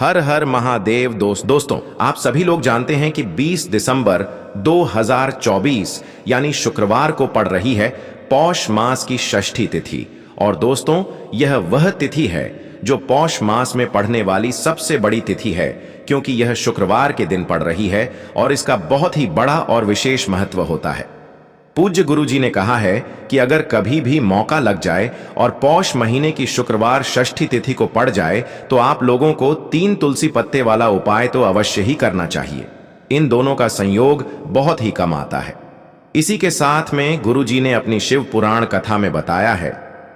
हर हर महादेव। दोस्तों, आप सभी लोग जानते हैं कि 20 दिसंबर 2024 यानी शुक्रवार को पड़ रही है पौष मास की षष्ठी तिथि। और दोस्तों, यह वह तिथि है जो पौष मास में पड़ने वाली सबसे बड़ी तिथि है, क्योंकि यह शुक्रवार के दिन पड़ रही है और इसका बहुत ही बड़ा और विशेष महत्व होता है। पूज्य गुरु जी ने कहा है कि अगर कभी भी मौका लग जाए और पौष महीने की शुक्रवार षष्ठी तिथि को पड़ जाए तो आप लोगों को 3 तुलसी पत्ते वाला उपाय तो अवश्य ही करना चाहिए। इन दोनों का संयोग बहुत ही कम आता है। इसी के साथ में गुरु जी ने अपनी शिव पुराण कथा में बताया है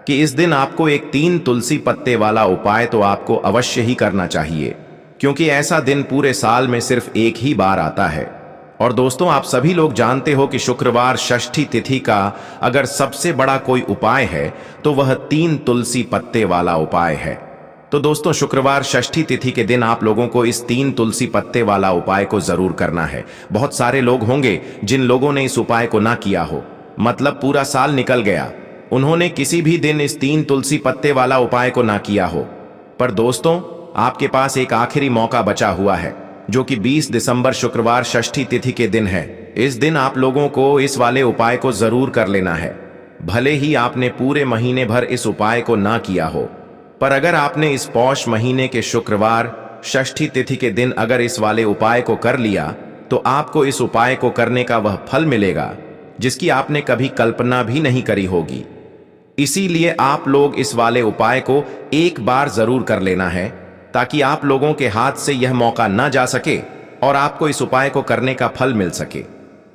कि इस दिन आपको एक 3 तुलसी पत्ते वाला उपाय तो आपको अवश्य ही करना चाहिए, क्योंकि ऐसा दिन पूरे साल में सिर्फ एक ही बार आता है। और दोस्तों, आप सभी लोग जानते हो कि शुक्रवार षष्ठी तिथि का अगर सबसे बड़ा कोई उपाय है तो वह 3 तुलसी पत्ते वाला उपाय है। तो दोस्तों, शुक्रवार षष्ठी तिथि के दिन आप लोगों को इस 3 तुलसी पत्ते वाला उपाय को जरूर करना है। बहुत सारे लोग होंगे जिन लोगों ने इस उपाय को ना किया हो, मतलब पूरा साल निकल गया, उन्होंने किसी भी दिन इस 3 तुलसी पत्ते वाला उपाय को ना किया हो। पर दोस्तों, आपके पास एक आखिरी मौका बचा हुआ है, जो कि 20 दिसंबर शुक्रवार षष्ठी तिथि के दिन है। इस दिन आप लोगों को इस वाले उपाय को जरूर कर लेना है। भले ही आपने पूरे महीने भर इस उपाय को ना किया हो, पर अगर आपने इस पौष महीने के शुक्रवार षष्ठी तिथि के दिन अगर इस वाले उपाय को कर लिया तो आपको इस उपाय को करने का वह फल मिलेगा जिसकी आपने कभी कल्पना भी नहीं करी होगी। इसीलिए आप लोग इस वाले उपाय को एक बार जरूर कर लेना है, ताकि आप लोगों के हाथ से यह मौका ना जा सके और आपको इस उपाय को करने का फल मिल सके।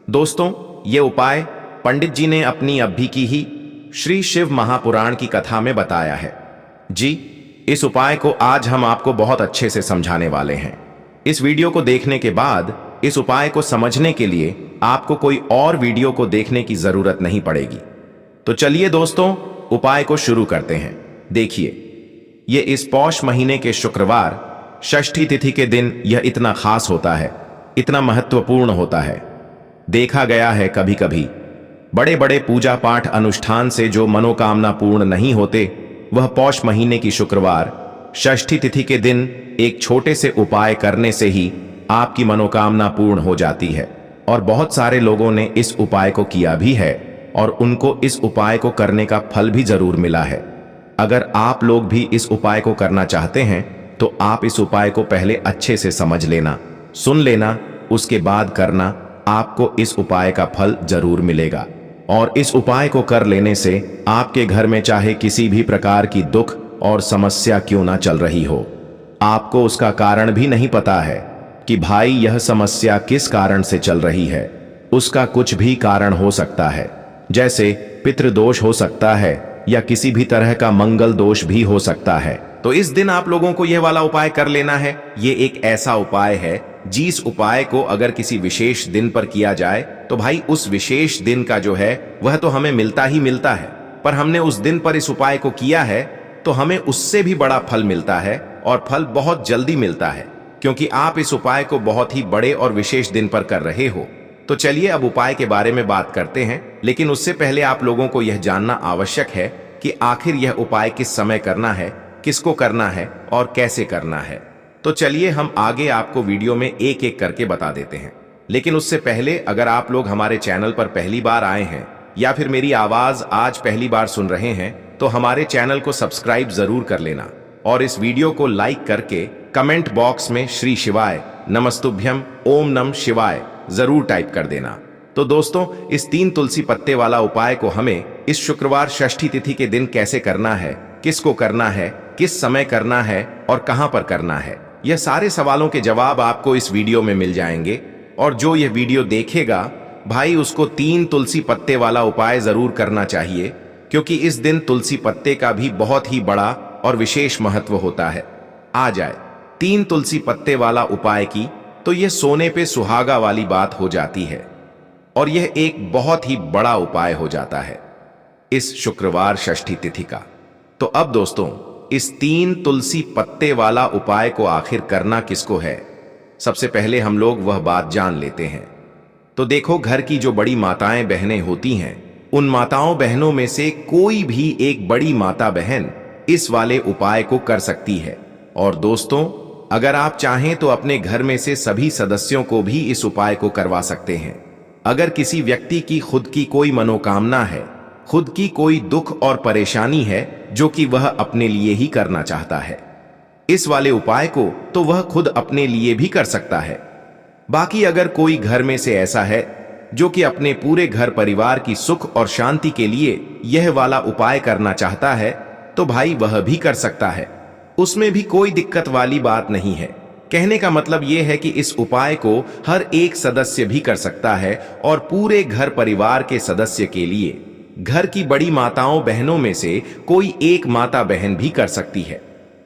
दोस्तों, यह उपाय पंडित जी ने अपनी अभी की ही श्री शिव महापुराण की कथा में बताया है। जी, इस उपाय को आज हम आपको बहुत अच्छे से समझाने वाले हैं। इस वीडियो को देखने के बाद इस उपाय को समझने के लिए आपको कोई और वीडियो को देखने की जरूरत नहीं पड़ेगी। तो चलिए दोस्तों, उपाय को शुरू करते हैं। देखिए, ये इस पौष महीने के शुक्रवार षष्ठी तिथि के दिन यह इतना खास होता है, इतना महत्वपूर्ण होता है। देखा गया है कभी कभी बड़े बड़े पूजा पाठ अनुष्ठान से जो मनोकामना पूर्ण नहीं होते, वह पौष महीने की शुक्रवार षष्ठी तिथि के दिन एक छोटे से उपाय करने से ही आपकी मनोकामना पूर्ण हो जाती है। और बहुत सारे लोगों ने इस उपाय को किया भी है और उनको इस उपाय को करने का फल भी जरूर मिला है। अगर आप लोग भी इस उपाय को करना चाहते हैं तो आप इस उपाय को पहले अच्छे से समझ लेना, सुन लेना, उसके बाद करना। आपको इस उपाय का फल जरूर मिलेगा। और इस उपाय को कर लेने से आपके घर में चाहे किसी भी प्रकार की दुख और समस्या क्यों ना चल रही हो, आपको उसका कारण भी नहीं पता है कि भाई यह समस्या किस कारण से चल रही है। उसका कुछ भी कारण हो सकता है, जैसे पितृदोष हो सकता है या किसी भी तरह का मंगल दोष भी हो सकता है। तो इस दिन आप लोगों को यह वाला उपाय कर लेना है। ये एक ऐसा उपाय है जिस उपाय को अगर किसी विशेष दिन पर किया जाए तो भाई उस विशेष दिन का जो है वह तो हमें मिलता ही मिलता है, पर हमने उस दिन पर इस उपाय को किया है तो हमें उससे भी बड़ा फल मिलता है, और फल बहुत जल्दी मिलता है, क्योंकि आप इस उपाय को बहुत ही बड़े और विशेष दिन पर कर रहे हो। तो चलिए अब उपाय के बारे में बात करते हैं, लेकिन उससे पहले आप लोगों को यह जानना आवश्यक है कि आखिर यह उपाय किस समय करना है, किसको करना है और कैसे करना है। तो चलिए हम आगे आपको वीडियो में एक एक करके बता देते हैं। लेकिन उससे पहले अगर आप लोग हमारे चैनल पर पहली बार आए हैं या फिर मेरी आवाज आज पहली बार सुन रहे हैं तो हमारे चैनल को सब्सक्राइब जरूर कर लेना और इस वीडियो को लाइक करके कमेंट बॉक्स में श्री शिवाय नमस्तुभ्यम ओम नम शिवाय जरूर टाइप कर देना। तो दोस्तों, इस 3 तुलसी पत्ते वाला उपाय को हमें इस शुक्रवार षष्ठी तिथि के दिन कैसे करना है, किसको करना है, किस समय करना है और कहां पर करना है, यह सारे सवालों के जवाब आपको इस वीडियो में मिल जाएंगे। और जो यह वीडियो देखेगा भाई, उसको 3 तुलसी पत्ते वाला उपाय जरूर करना चाहिए, क्योंकि इस दिन तुलसी पत्ते का भी बहुत ही बड़ा और विशेष महत्व होता है। आ जाए 3 तुलसी पत्ते वाला उपाय की तो यह सोने पे सुहागा वाली बात हो जाती है और यह एक बहुत ही बड़ा उपाय हो जाता है इस शुक्रवार षष्ठी तिथि का। तो अब दोस्तों, इस 3 तुलसी पत्ते वाला उपाय को आखिर करना किसको है, सबसे पहले हम लोग वह बात जान लेते हैं। तो देखो, घर की जो बड़ी माताएं बहनें होती हैं, उन माताओं बहनों में से कोई भी एक बड़ी माता बहन इस वाले उपाय को कर सकती है। और दोस्तों, अगर आप चाहें तो अपने घर में से सभी सदस्यों को भी इस उपाय को करवा सकते हैं। अगर किसी व्यक्ति की खुद की कोई मनोकामना है, खुद की कोई दुख और परेशानी है जो कि वह अपने लिए ही करना चाहता है, इस वाले उपाय को तो वह खुद अपने लिए भी कर सकता है। बाकी अगर कोई घर में से ऐसा है जो कि अपने पूरे घर परिवार की सुख और शांति के लिए यह वाला उपाय करना चाहता है, तो भाई वह भी कर सकता है, उसमें भी कोई दिक्कत वाली बात नहीं है। कहने का मतलब यह है कि इस उपाय को हर एक सदस्य भी कर सकता है और पूरे घर परिवार के सदस्य के लिए घर की बड़ी माताओं बहनों में से कोई एक माता बहन भी कर सकती है।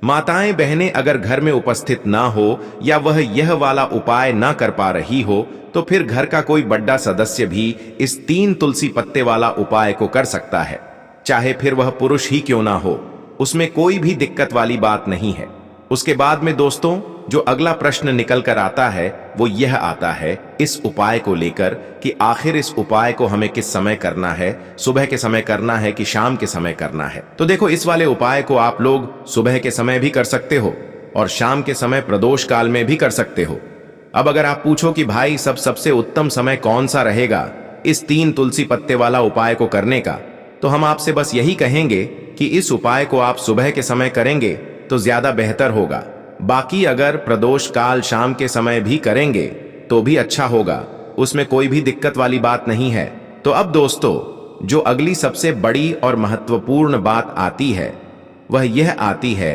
माताएं बहनें अगर घर में उपस्थित ना हो या वह यह वाला उपाय ना कर पा रही हो, तो फिर घर का कोई बड़ा सदस्य भी इस 3 तुलसी पत्ते वाला उपाय को कर सकता है, चाहे फिर वह पुरुष ही क्यों ना हो, उसमें कोई भी दिक्कत वाली बात नहीं है। उसके बाद में दोस्तों जो अगला प्रश्न निकल कर आता है वो यह आता है इस उपाय को लेकर कि आखिर इस उपाय को हमें किस समय करना है, सुबह के समय करना है कि शाम के समय करना है। तो देखो, इस वाले उपाय को आप लोग सुबह के समय भी कर सकते हो और शाम के समय प्रदोष काल में भी कर सकते हो। अब अगर आप पूछो कि भाई सबसे उत्तम समय कौन सा रहेगा इस 3 तुलसी पत्ते वाला उपाय को करने का, तो हम आपसे बस यही कहेंगे कि इस उपाय को आप सुबह के समय करेंगे तो ज्यादा बेहतर होगा। बाकी अगर प्रदोष काल शाम के समय भी करेंगे तो भी अच्छा होगा, उसमें कोई भी दिक्कत वाली बात नहीं है। तो अब दोस्तों जो अगली सबसे बड़ी और महत्वपूर्ण बात आती है वह यह आती है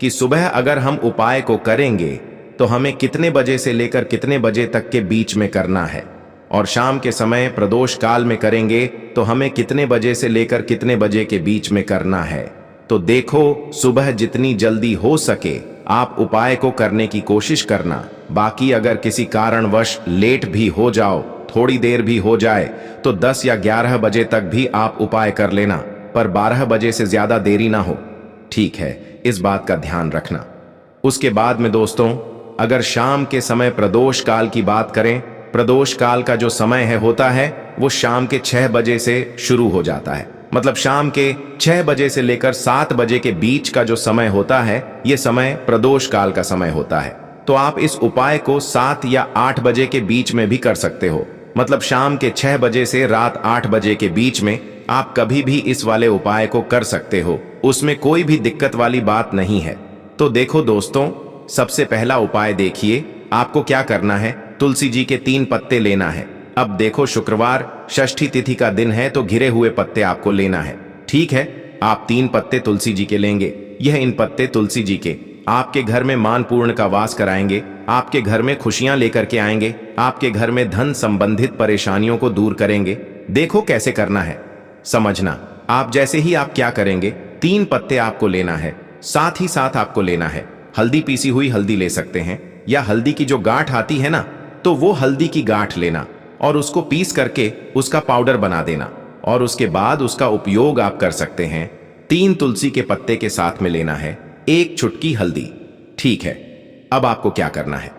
कि सुबह अगर हम उपाय को करेंगे तो हमें कितने बजे से लेकर कितने बजे तक के बीच में करना है, और शाम के समय प्रदोष काल में करेंगे तो हमें कितने बजे से लेकर कितने बजे के बीच में करना है। तो देखो, सुबह जितनी जल्दी हो सके आप उपाय को करने की कोशिश करना। बाकी अगर किसी कारणवश लेट भी हो जाओ, थोड़ी देर भी हो जाए, तो 10 या 11 बजे तक भी आप उपाय कर लेना, पर 12 बजे से ज्यादा देरी ना हो, ठीक है? इस बात का ध्यान रखना। उसके बाद में दोस्तों अगर शाम के समय प्रदोष काल की बात करें, प्रदोष काल का जो समय होता है वो शाम के 6 बजे से शुरू हो जाता है। मतलब शाम के 6 बजे से लेकर 7 बजे के बीच का जो समय होता है ये समय प्रदोष काल का समय होता है। तो आप इस उपाय को 7 या 8 बजे के बीच में भी कर सकते हो। मतलब शाम के 6 बजे से रात 8 बजे के बीच में आप कभी भी इस वाले उपाय को कर सकते हो, उसमें कोई भी दिक्कत वाली बात नहीं है। तो देखो दोस्तों, सबसे पहला उपाय देखिए, आपको क्या करना है, तुलसी जी के 3 पत्ते लेना है। अब देखो, शुक्रवार षष्ठी तिथि का दिन है तो घिरे हुए पत्ते आपको लेना है, ठीक है? आप 3 पत्ते तुलसी जी के लेंगे। यह इन पत्ते तुलसी जी के आपके घर में मान पूर्ण का वास कराएंगे, आपके घर में खुशियां लेकर के आएंगे, आपके घर में धन संबंधित परेशानियों को दूर करेंगे। देखो कैसे करना है, समझना। आप जैसे ही आप क्या करेंगे, 3 पत्ते आपको लेना है, साथ ही साथ आपको लेना है हल्दी, पीसी हुई हल्दी ले सकते हैं, या हल्दी की जो गांठ आती है ना, तो वो हल्दी की गांठ लेना और उसको पीस करके उसका पाउडर बना देना, और उसके बाद उसका उपयोग आप कर सकते हैं। 3 तुलसी के पत्ते के साथ में लेना है 1 चुटकी हल्दी, ठीक है? अब आपको क्या करना है,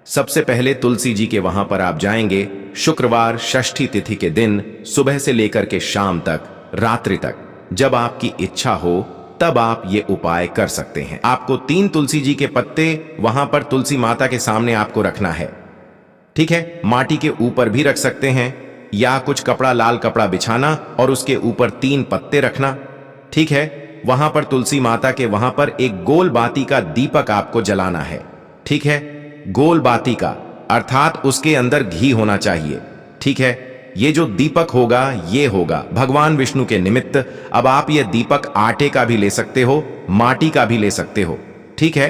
सबसे पहले तुलसी जी के वहां पर आप जाएंगे शुक्रवार षष्ठी तिथि के दिन सुबह से लेकर के शाम तक, रात्रि तक, जब आपकी इच्छा हो तब आप ये उपाय कर सकते हैं। आपको 3 तुलसी जी के पत्ते वहां पर तुलसी माता के सामने आपको रखना है, ठीक है? माटी के ऊपर भी रख सकते हैं या कुछ कपड़ा, लाल कपड़ा बिछाना और उसके ऊपर 3 पत्ते रखना, ठीक है? वहां पर तुलसी माता के वहां पर एक गोल बाती का दीपक आपको जलाना है, ठीक है? गोल बाती का अर्थात उसके अंदर घी होना चाहिए, ठीक है? ये जो दीपक होगा ये होगा भगवान विष्णु के निमित्त। अब आप ये दीपक आटे का भी ले सकते हो, माटी का भी ले सकते हो, ठीक है?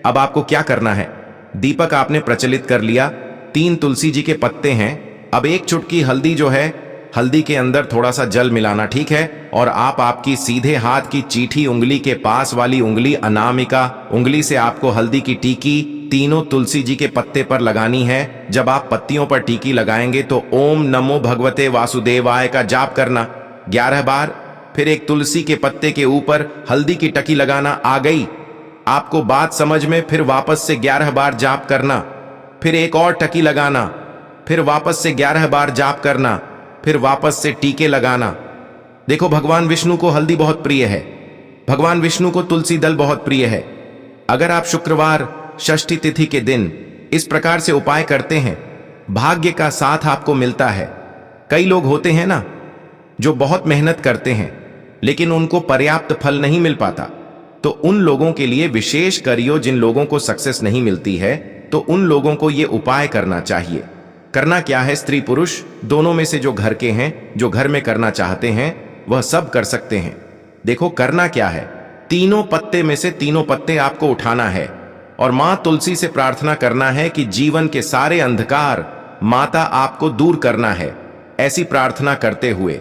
अब आपको क्या करना है, दीपक आपने प्रचलित कर लिया, 3 तुलसी जी के पत्ते हैं, अब 1 चुटकी हल्दी जो है, हल्दी के अंदर थोड़ा सा जल मिलाना, ठीक है? और आप आपकी सीधे हाथ की चीठी उंगली के पास वाली उंगली अनामिका उंगली से आपको हल्दी की टीकी तीनों तुलसी जी के पत्ते पर लगानी है। जब आप पत्तियों पर टीकी लगाएंगे तो ओम नमो भगवते वासुदेवाय का जाप करना 11 बार, फिर एक तुलसी के पत्ते के ऊपर हल्दी की टकी लगाना। आ गई आपको बात समझ में? फिर वापस से 11 बार जाप करना, फिर एक और टकी लगाना, फिर वापस से 11 बार जाप करना, फिर वापस से टीके लगाना। देखो, भगवान विष्णु को हल्दी बहुत प्रिय है, भगवान विष्णु को तुलसी दल बहुत प्रिय है। अगर आप शुक्रवार षष्ठी तिथि के दिन इस प्रकार से उपाय करते हैं, भाग्य का साथ आपको मिलता है। कई लोग होते हैं ना जो बहुत मेहनत करते हैं लेकिन उनको पर्याप्त फल नहीं मिल पाता, तो उन लोगों के लिए विशेष करियो। जिन लोगों को सक्सेस नहीं मिलती है तो उन लोगों को यह उपाय करना चाहिए। करना क्या है, स्त्री पुरुष दोनों में से जो घर के हैं, जो घर में करना चाहते हैं, वह सब कर सकते हैं। देखो करना क्या है, तीनों पत्ते में से तीनों पत्ते आपको उठाना है और मां तुलसी से प्रार्थना करना है कि जीवन के सारे अंधकार माता आपको दूर करना है। ऐसी प्रार्थना करते हुए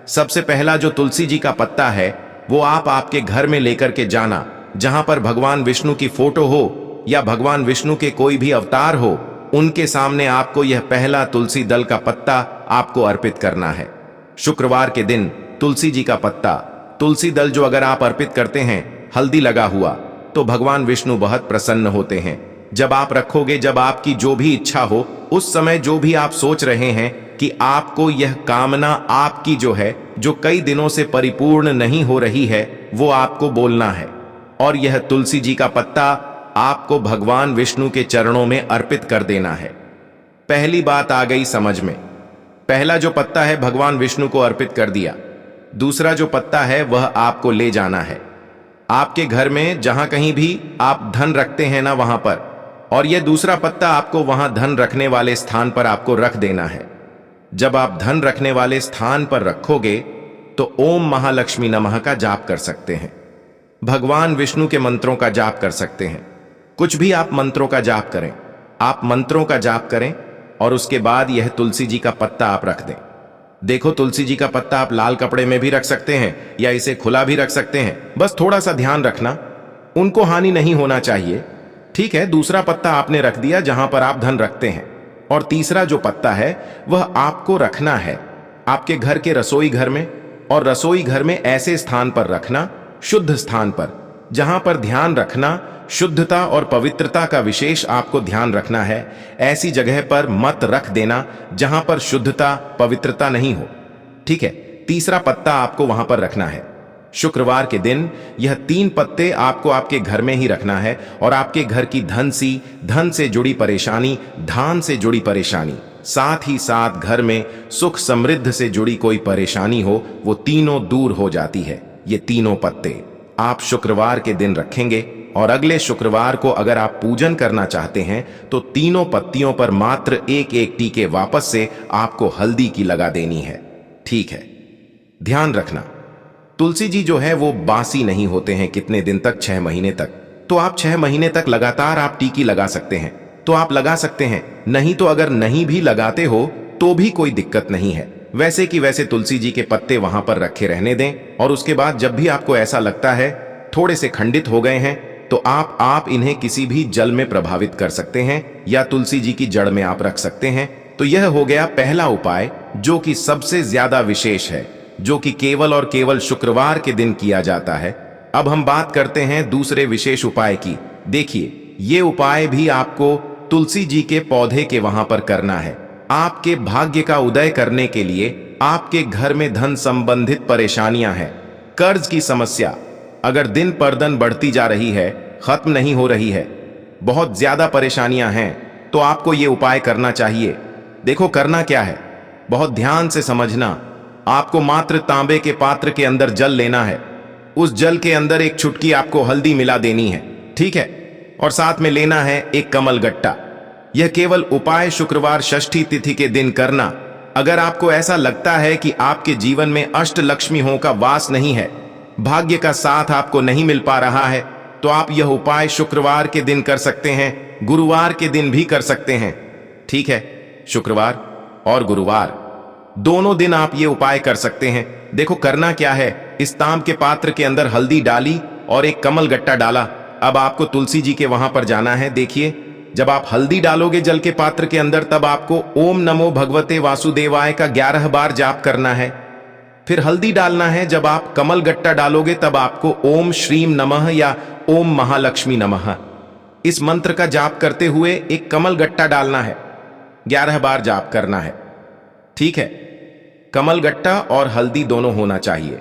सबसे पहला जो तुलसी जी का पत्ता है वो आप आपके घर में लेकर के जाना, जहां पर भगवान विष्णु की फोटो हो या भगवान विष्णु के कोई भी अवतार हो, उनके सामने आपको यह पहला तुलसी दल का पत्ता आपको अर्पित करना है। शुक्रवार के दिन तुलसी जी का पत्ता, तुलसी दल जो अगर आप अर्पित करते हैं हल्दी लगा हुआ, तो भगवान विष्णु बहुत प्रसन्न होते हैं। जब आप रखोगे, जब आपकी जो भी इच्छा हो, उस समय जो भी आप सोच रहे हैं कि आपको यह कामना आपकी जो है, जो कई दिनों से परिपूर्ण नहीं हो रही है, वो आपको बोलना है और यह तुलसी जी का पत्ता आपको भगवान विष्णु के चरणों में अर्पित कर देना है। पहली बात आ गई समझ में। पहला जो पत्ता है भगवान विष्णु को अर्पित कर दिया। दूसरा जो पत्ता है वह आपको ले जाना है आपके घर में, जहां कहीं भी आप धन रखते हैं ना वहां पर, और यह दूसरा पत्ता आपको वहां धन रखने वाले स्थान पर आपको रख देना है। जब आप धन रखने वाले स्थान पर रखोगे तो ओम महालक्ष्मी नमः का जाप कर सकते हैं, भगवान विष्णु के मंत्रों का जाप कर सकते हैं। कुछ भी आप मंत्रों का जाप करें, आप मंत्रों का जाप करें और उसके बाद यह तुलसी जी का पत्ता आप रख दें। देखो तुलसी जी का पत्ता आप लाल कपड़े में भी रख सकते हैं या इसे खुला भी रख सकते हैं, बस थोड़ा सा ध्यान रखना, उनको हानि नहीं होना चाहिए। ठीक है, दूसरा पत्ता आपने रख दिया जहां पर आप धन रखते हैं, और तीसरा जो पत्ता है वह आपको रखना है आपके घर के रसोई घर में, और रसोई घर में ऐसे स्थान पर रखना, शुद्ध स्थान पर, जहां पर ध्यान रखना, शुद्धता और पवित्रता का विशेष आपको ध्यान रखना है। ऐसी जगह पर मत रख देना जहां पर शुद्धता पवित्रता नहीं हो। ठीक है, तीसरा पत्ता आपको वहां पर रखना है। शुक्रवार के दिन यह 3 पत्ते आपको आपके घर में ही रखना है और आपके घर की धन से जुड़ी परेशानी, धान से जुड़ी परेशानी, साथ ही साथ घर में सुख समृद्ध से जुड़ी कोई परेशानी हो, वो तीनों दूर हो जाती है। ये तीनों पत्ते आप शुक्रवार के दिन रखेंगे और अगले शुक्रवार को अगर आप पूजन करना चाहते हैं तो तीनों पत्तियों पर मात्र एक एक टीके वापस से आपको हल्दी की लगा देनी है। ठीक है, ध्यान रखना तुलसी जी जो है वो बासी नहीं होते हैं। कितने दिन तक? 6 महीने तक। तो आप 6 महीने तक लगातार आप टीकी लगा सकते हैं, तो आप लगा सकते हैं। नहीं तो अगर नहीं भी लगाते हो तो भी कोई दिक्कत नहीं है। वैसे कि वैसे तुलसी जी के पत्ते वहां पर रखे रहने दें, और उसके बाद जब भी आपको ऐसा लगता है थोड़े से खंडित हो गए हैं तो आप इन्हें किसी भी जल में प्रभावित कर सकते हैं या तुलसी जी की जड़ में आप रख सकते हैं। तो यह हो गया पहला उपाय जो कि सबसे ज्यादा विशेष है, जो कि केवल और केवल शुक्रवार के दिन किया जाता है। अब हम बात करते हैं दूसरे विशेष उपाय की। देखिए, ये उपाय भी आपको तुलसी जी के पौधे के वहां पर करना है। आपके भाग्य का उदय करने के लिए आपके घर में धन संबंधित परेशानियां हैं, कर्ज की समस्या अगर दिन पर दिन बढ़ती जा रही है, खत्म नहीं हो रही है, बहुत ज्यादा परेशानियां हैं, तो आपको ये उपाय करना चाहिए। देखो करना क्या है, बहुत ध्यान से समझना। आपको मात्र तांबे के पात्र के अंदर जल लेना है, उस जल के अंदर एक चुटकी आपको हल्दी मिला देनी है। ठीक है, और साथ में लेना है एक कमल गट्टा। यह केवल उपाय शुक्रवार षष्ठी तिथि के दिन करना। अगर आपको ऐसा लगता है कि आपके जीवन में अष्ट लक्ष्मियों का वास नहीं है, भाग्य का साथ आपको नहीं मिल पा रहा है, तो आप यह उपाय शुक्रवार के दिन कर सकते हैं, गुरुवार के दिन भी कर सकते हैं। ठीक है, शुक्रवार और गुरुवार दोनों दिन आप ये उपाय कर सकते हैं। देखो करना क्या है, इस तांब के पात्र के अंदर हल्दी डाली और एक कमल गट्टा डाला। अब आपको तुलसी जी के वहां पर जाना है। देखिए, जब आप हल्दी डालोगे जल के पात्र के अंदर, तब आपको ओम नमो भगवते वासुदेवाय का 11 बार जाप करना है। फिर हल्दी डालना है। जब आप कमल गट्टा डालोगे तब आपको ओम श्रीम नमः या ओम महालक्ष्मी नमः इस मंत्र का जाप करते हुए एक कमल गट्टा डालना है, 11 बार जाप करना है। ठीक है, कमल गट्टा और हल्दी दोनों होना चाहिए।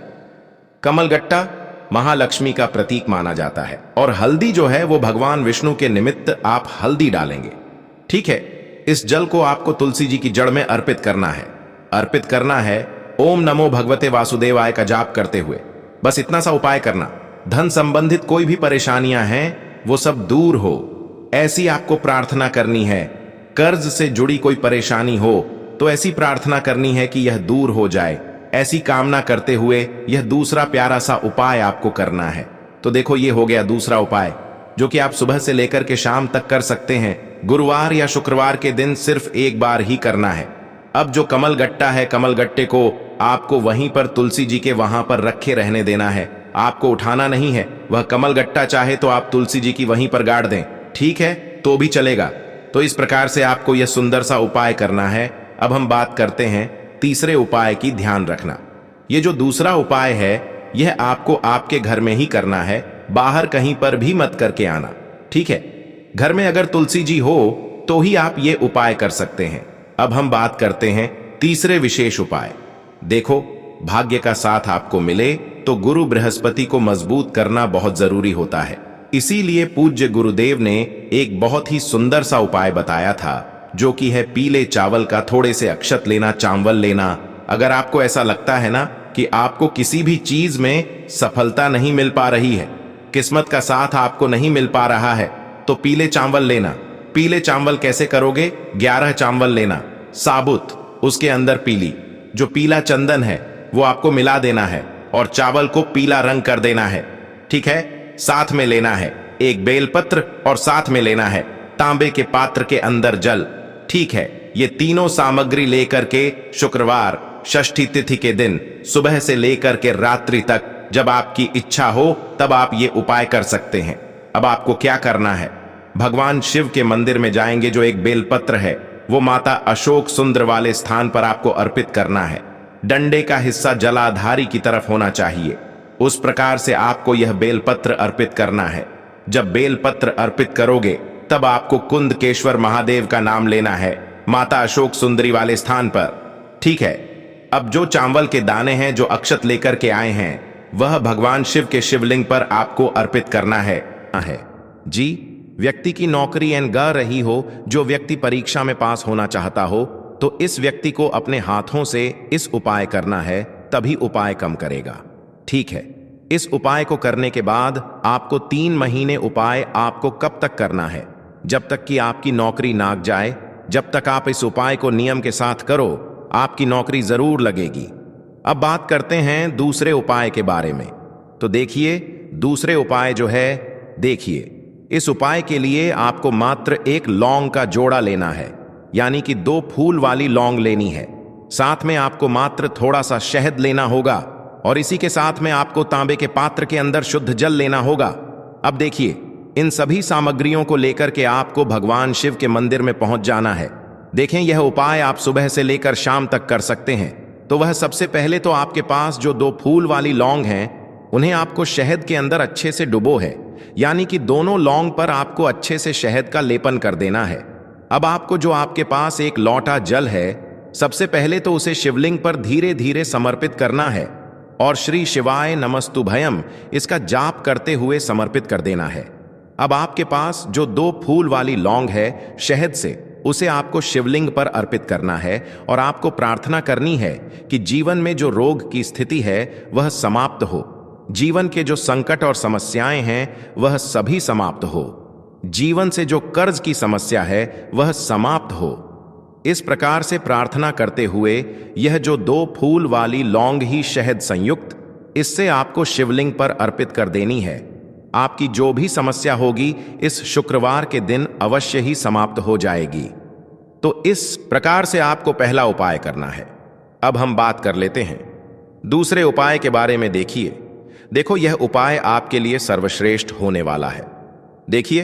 कमल गट्टा महालक्ष्मी का प्रतीक माना जाता है। और हल्दी जो है वो भगवान विष्णु के निमित्त आप हल्दी डालेंगे। ठीक है, इस जल को आपको तुलसी जी की जड़ में अर्पित करना है। अर्पित करना है ओम नमो भगवते वासुदेवाय का जाप करते हुए। बस इतना सा उपाय करना। धन संबंधित कोई भी परेशानियां हैं वो सब दूर हो, ऐसी आपको प्रार्थना करनी है। कर्ज से जुड़ी कोई परेशानी हो तो ऐसी प्रार्थना करनी है कि यह दूर हो जाए। ऐसी कामना करते हुए यह दूसरा प्यारा सा उपाय आपको करना है। तो देखो, ये हो गया दूसरा उपाय जो कि आप सुबह से लेकर के शाम तक कर सकते हैं। गुरुवार या शुक्रवार के दिन सिर्फ एक बार ही करना है। अब जो कमल गट्टा है, कमल गट्टे को आपको वहीं पर तुलसी जी के वहां पर रखे रहने देना है। आपको उठाना नहीं है। वह कमल गट्टा चाहे तो आप तुलसी जी की वहीं पर गाड़ दें, ठीक है, तो भी चलेगा। तो इस प्रकार से आपको यह सुंदर सा उपाय करना है। अब हम बात करते हैं तीसरे उपाय की। ध्यान रखना, ये जो दूसरा उपाय है यह आपको आपके घर में ही करना है, बाहर कहीं पर भी मत करके आना, ठीक है। घर में अगर तुलसी जी हो तो ही आप ये उपाय कर सकते हैं। अब हम बात करते हैं तीसरे विशेष उपाय। देखो, भाग्य का साथ आपको मिले तो गुरु बृहस्पति को मजबूत करना बहुत जरूरी होता है। इसीलिए पूज्य गुरुदेव ने एक बहुत ही सुंदर सा उपाय बताया था, जो कि है पीले चावल का थोड़े से अक्षत लेना, चावल लेना। अगर आपको ऐसा लगता है ना कि आपको किसी भी चीज में सफलता नहीं मिल पा रही है, किस्मत का साथ आपको नहीं मिल पा रहा है, तो पीले चावल लेना। पीले चावल कैसे करोगे? 11 चावल लेना साबुत, उसके अंदर पीली जो पीला चंदन है वो आपको मिला देना है और चावल को पीला रंग कर देना है, ठीक है। साथ में लेना है एक बेलपत्र और साथ में लेना है तांबे के पात्र के अंदर जल, ठीक है। ये तीनों सामग्री लेकर के शुक्रवार षष्ठी तिथि के दिन सुबह से लेकर के रात्रि तक जब आपकी इच्छा हो तब आप ये उपाय कर सकते हैं। अब आपको क्या करना है? भगवान शिव के मंदिर में जाएंगे, जो एक बेलपत्र है वो माता अशोक सुंदर वाले स्थान पर आपको अर्पित करना है। डंडे का हिस्सा जलाधारी की तरफ होना चाहिए। उस प्रकार से आपको यह बेलपत्र अर्पित करना है। जब बेलपत्र अर्पित करोगे तब आपको कुंदकेश्वर महादेव का नाम लेना है माता अशोक सुंदरी वाले स्थान पर, ठीक है। अब जो चावल के दाने हैं, जो अक्षत लेकर के आए हैं, वह भगवान शिव के शिवलिंग पर आपको अर्पित करना है। जी, व्यक्ति की नौकरी ग रही हो, जो व्यक्ति परीक्षा में पास होना चाहता हो, तो इस व्यक्ति को अपने हाथों से इस उपाय करना है, तभी उपाय कम करेगा, ठीक है। इस उपाय को करने के बाद आपको 3 महीने उपाय आपको कब तक करना है? जब तक कि आपकी नौकरी नाग जाए। जब तक आप इस उपाय को नियम के साथ करो, आपकी नौकरी जरूर लगेगी। अब बात करते हैं दूसरे उपाय के बारे में। तो देखिए, दूसरे उपाय जो है, देखिए, इस उपाय के लिए आपको मात्र एक लौंग का जोड़ा लेना है, यानी कि 2 फूल वाली लौंग लेनी है। साथ में आपको मात्र थोड़ा सा शहद लेना होगा और इसी के साथ में आपको तांबे के पात्र के अंदर शुद्ध जल लेना होगा। अब देखिए, इन सभी सामग्रियों को लेकर के आपको भगवान शिव के मंदिर में पहुंच जाना है। देखें, यह उपाय आप सुबह से लेकर शाम तक कर सकते हैं। तो वह सबसे पहले तो आपके पास जो 2 फूल वाली लौंग हैं, उन्हें आपको शहद के अंदर अच्छे से डुबो है, यानी कि दोनों लौंग पर आपको अच्छे से शहद का लेपन कर देना है। अब आपको जो आपके पास एक लौटा जल है, सबसे पहले तो उसे शिवलिंग पर धीरे धीरे समर्पित करना है और श्री शिवाय नमस्तुभयम इसका जाप करते हुए समर्पित कर देना है। अब आपके पास जो 2 फूल वाली लौंग है शहद से, उसे आपको शिवलिंग पर अर्पित करना है और आपको प्रार्थना करनी है कि जीवन में जो रोग की स्थिति है वह समाप्त हो, जीवन के जो संकट और समस्याएं हैं वह सभी समाप्त हो, जीवन से जो कर्ज की समस्या है वह समाप्त हो। इस प्रकार से प्रार्थना करते हुए यह जो 2 फूल वाली लौंग ही शहद संयुक्त, इससे आपको शिवलिंग पर अर्पित कर देनी है। आपकी जो भी समस्या होगी इस शुक्रवार के दिन अवश्य ही समाप्त हो जाएगी। तो इस प्रकार से आपको पहला उपाय करना है। अब हम बात कर लेते हैं दूसरे उपाय के बारे में। देखो, यह उपाय आपके लिए सर्वश्रेष्ठ होने वाला है। देखिए,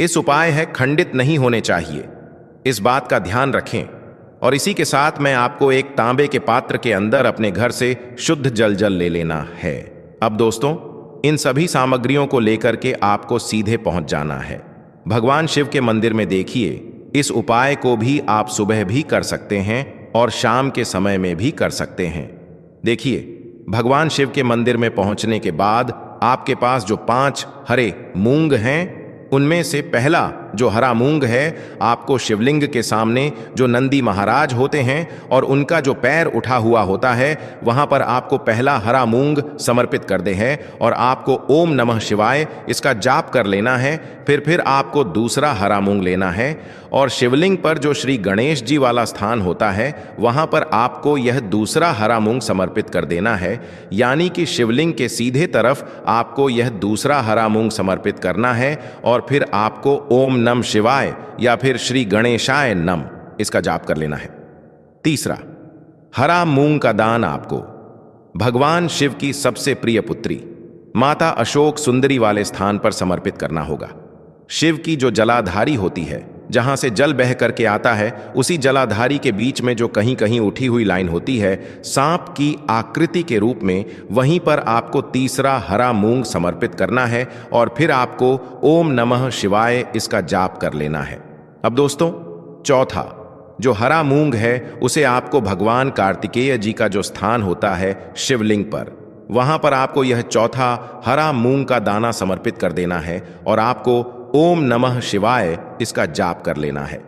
इस उपाय है खंडित नहीं होने चाहिए, इस बात का ध्यान रखें। और इसी के साथ मैं आपको एक तांबे के पात्र के अंदर अपने घर से शुद्ध जल ले लेना है। अब दोस्तों, इन सभी सामग्रियों को लेकर के आपको सीधे पहुंच जाना है भगवान शिव के मंदिर में। देखिए, इस उपाय को भी आप सुबह भी कर सकते हैं और शाम के समय में भी कर सकते हैं। देखिए, भगवान शिव के मंदिर में पहुंचने के बाद आपके पास जो 5 हरे मूंग हैं, उनमें से पहला जो हरा मूंग है, आपको शिवलिंग के सामने जो नंदी महाराज होते हैं और उनका जो पैर उठा हुआ होता है, वहां पर आपको पहला हरा मूंग समर्पित कर दे है और आपको ओम नमः शिवाय इसका जाप कर लेना है। फिर आपको दूसरा हरा मूंग लेना है और शिवलिंग पर जो श्री गणेश जी वाला स्थान होता है, वहां पर आपको यह दूसरा हरा मूंग समर्पित कर देना है। यानी कि शिवलिंग के सीधे तरफ आपको यह दूसरा हरा मूंग समर्पित करना है और फिर आपको ओम नम शिवाय या फिर श्री गणेशाय नम इसका जाप कर लेना है। तीसरा, हरा मूंग का दान आपको भगवान शिव की सबसे प्रिय पुत्री माता अशोक सुंदरी वाले स्थान पर समर्पित करना होगा। शिव की जो जलाधारी होती है, जहां से जल बह करके आता है, उसी जलाधारी के बीच में जो कहीं कहीं उठी हुई लाइन होती है सांप की आकृति के रूप में, वहीं पर आपको तीसरा हरा मूंग समर्पित करना है और फिर आपको ओम नमः शिवाय इसका जाप कर लेना है। अब दोस्तों, चौथा जो हरा मूंग है, उसे आपको भगवान कार्तिकेय जी का जो स्थान होता है शिवलिंग पर, वहां पर आपको यह चौथा हरा मूंग का दाना समर्पित कर देना है और आपको ओम नमः शिवाय इसका जाप कर लेना है।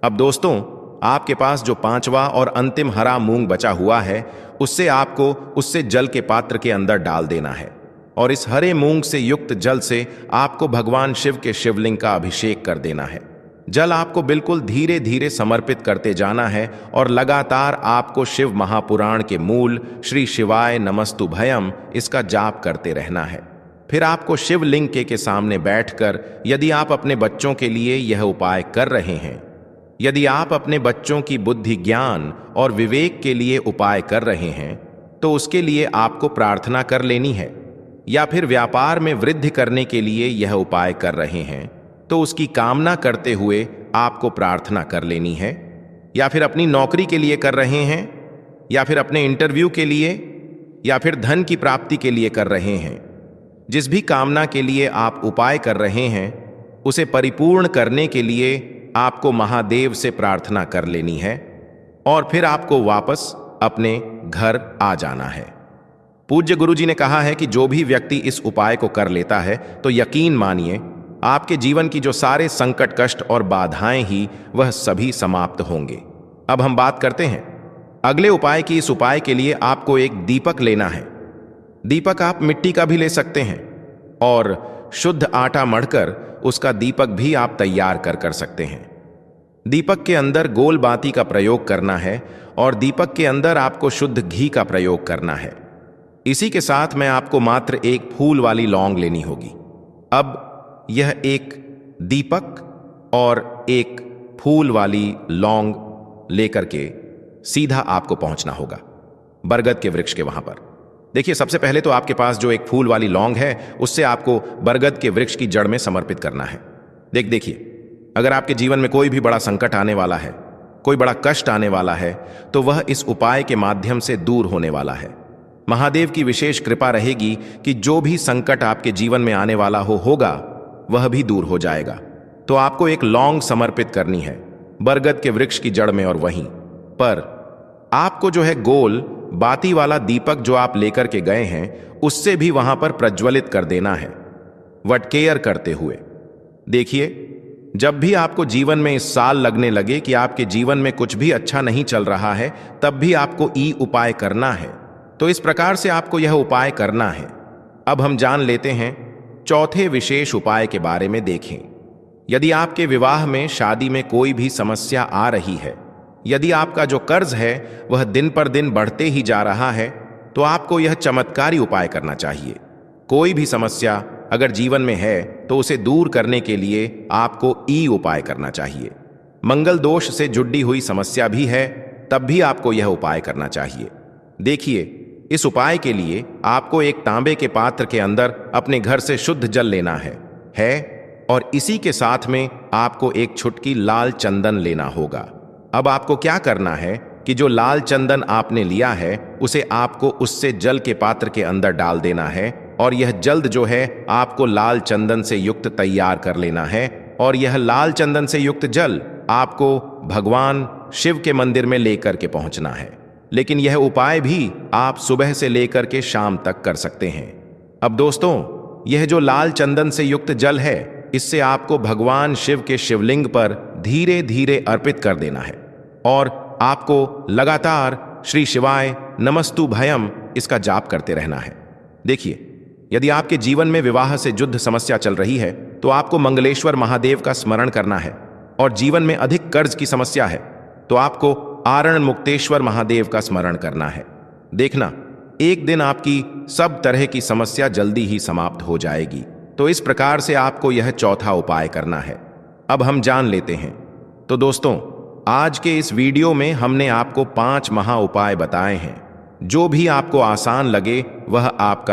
अब दोस्तों, आपके पास जो 5वां और अंतिम हरा मूंग बचा हुआ है, उससे जल के पात्र के अंदर डाल देना है और इस हरे मूंग से युक्त जल से आपको भगवान शिव के शिवलिंग का अभिषेक कर देना है। जल आपको बिल्कुल धीरे धीरे समर्पित करते जाना है और लगातार आपको शिव महापुराण के मूल श्री शिवाय नमस्तुभयम इसका जाप करते रहना है। फिर आपको शिवलिंग के सामने बैठकर, यदि आप अपने बच्चों के लिए यह उपाय कर रहे हैं, यदि आप अपने बच्चों की बुद्धि, ज्ञान और विवेक के लिए उपाय कर रहे हैं, तो उसके लिए आपको प्रार्थना कर लेनी है। या फिर व्यापार में वृद्धि करने के लिए यह उपाय कर रहे हैं, तो उसकी कामना करते हुए आपको प्रार्थना कर लेनी है। या फिर अपनी नौकरी के लिए कर रहे हैं, या फिर अपने इंटरव्यू के लिए, या फिर धन की प्राप्ति के लिए कर रहे हैं, जिस भी कामना के लिए आप उपाय कर रहे हैं, उसे परिपूर्ण करने के लिए आपको महादेव से प्रार्थना कर लेनी है और फिर आपको वापस अपने घर आ जाना है। पूज्य गुरु जी ने कहा है कि जो भी व्यक्ति इस उपाय को कर लेता है, तो यकीन मानिए आपके जीवन की जो सारे संकट, कष्ट और बाधाएं ही वह सभी समाप्त होंगे। अब हम बात करते हैं अगले उपाय की। इस उपाय के लिए आपको एक दीपक लेना है। दीपक आप मिट्टी का भी ले सकते हैं और शुद्ध आटा मढ़कर उसका दीपक भी आप तैयार कर सकते हैं। दीपक के अंदर गोल बाती का प्रयोग करना है और दीपक के अंदर आपको शुद्ध घी का प्रयोग करना है। इसी के साथ में आपको मात्र एक फूल वाली लौंग लेनी होगी। अब यह एक दीपक और एक फूल वाली लौंग लेकर के सीधा आपको पहुंचना होगा बरगद के वृक्ष के वहां पर। देखिए, सबसे पहले तो आपके पास जो एक फूल वाली लौंग है, उससे आपको बरगद के वृक्ष की जड़ में समर्पित करना है। देखिए, अगर आपके जीवन में कोई भी बड़ा संकट आने वाला है, कोई बड़ा कष्ट आने वाला है, तो वह इस उपाय के माध्यम से दूर होने वाला है। महादेव की विशेष कृपा रहेगी कि जो भी संकट आपके जीवन में आने वाला होगा वह भी दूर हो जाएगा। तो आपको एक लौंग समर्पित करनी है बरगद के वृक्ष की जड़ में और वहीं पर आपको जो है गोल बाती वाला दीपक जो आप लेकर के गए हैं, उससे भी वहां पर प्रज्वलित कर देना है वटकेयर करते हुए। देखिए, जब भी आपको जीवन में इस साल लगने लगे कि आपके जीवन में कुछ भी अच्छा नहीं चल रहा है, तब भी आपको उपाय करना है। तो इस प्रकार से आपको यह उपाय करना है। अब हम जान लेते हैं चौथे विशेष उपाय के बारे में। देखें, यदि आपके विवाह में, शादी में कोई भी समस्या आ रही है, यदि आपका जो कर्ज है वह दिन पर दिन बढ़ते ही जा रहा है, तो आपको यह चमत्कारी उपाय करना चाहिए। कोई भी समस्या अगर जीवन में है तो उसे दूर करने के लिए आपको उपाय करना चाहिए। मंगल दोष से जुड़ी हुई समस्या भी है, तब भी आपको यह उपाय करना चाहिए। देखिए, इस उपाय के लिए आपको एक तांबे के पात्र के अंदर अपने घर से शुद्ध जल लेना है और इसी के साथ में आपको एक छुटकी लाल चंदन लेना होगा। अब आपको क्या करना है कि जो लाल चंदन आपने लिया है, उसे आपको उससे जल के पात्र के अंदर डाल देना है और यह जल्द जो है आपको लाल चंदन से युक्त तैयार कर लेना है और यह लाल चंदन से युक्त जल आपको भगवान शिव के मंदिर में लेकर के पहुंचना है। लेकिन यह उपाय भी आप सुबह से लेकर के शाम तक कर सकते हैं। अब दोस्तों, यह जो लाल चंदन से युक्त जल है, इससे आपको भगवान शिव के शिवलिंग पर धीरे धीरे अर्पित कर देना है और आपको लगातार श्री शिवाय नमस्तु भयम इसका जाप करते रहना है। देखिए, यदि आपके जीवन में विवाह से युद्ध समस्या चल रही है तो आपको मंगलेश्वर महादेव का स्मरण करना है, और जीवन में अधिक कर्ज की समस्या है तो आपको आरण मुक्तेश्वर महादेव का स्मरण करना है। देखना, एक दिन आपकी सब तरह की समस्या जल्दी ही समाप्त हो जाएगी। तो इस प्रकार से आपको यह चौथा उपाय करना है। अब हम जान लेते हैं। तो दोस्तों, आज के इस वीडियो में हमने आपको 5 महा उपाय बताए हैं। जो भी आपको आसान लगे वह आपका